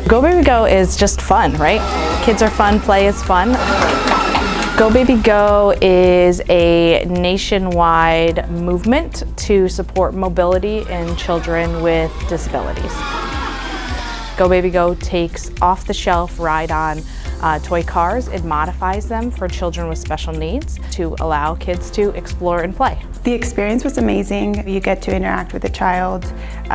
Go Baby Go is just fun, right? Kids are fun, play is fun. Go Baby Go is a nationwide movement to support mobility in children with disabilities. Go Baby Go takes off-the-shelf ride-on toy cars. It modifies them for children with special needs to allow kids to explore and play. The experience was amazing. You get to interact with a child.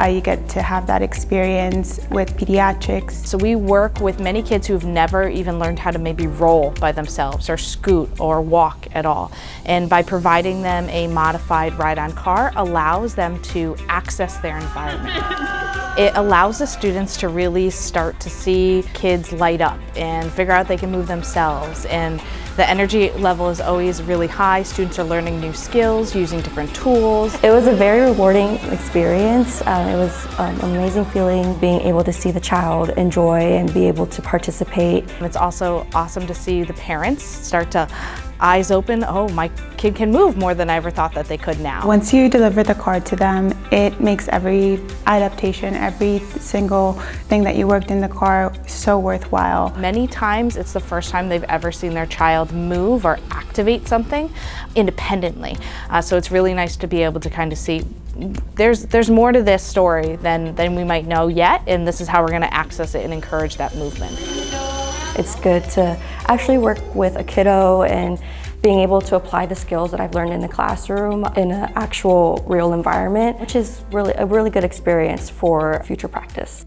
You get to have that experience with pediatrics. So we work with many kids who've never even learned how to maybe roll by themselves or scoot or walk at all. And by providing them a modified ride-on car allows them to access their environment. It allows the students to really start to see kids light up and figure out they can move themselves, and the energy level is always really high. Students are learning new skills, using different tools. It was a very rewarding experience. It was an amazing feeling being able to see the child enjoy and be able to participate. It's also awesome to see the parents start to eyes open, oh, my kid can move more than I ever thought that they could now. Once you deliver the card to them, it makes every adaptation, every single thing that you worked in the car so worthwhile. Many times it's the first time they've ever seen their child move or activate something independently. So it's really nice to be able to kind of see there's more to this story than we might know yet, and this is how we're going to access it and encourage that movement. It's good to actually work with a kiddo and being able to apply the skills that I've learned in the classroom in an actual real environment, which is really a really good experience for future practice.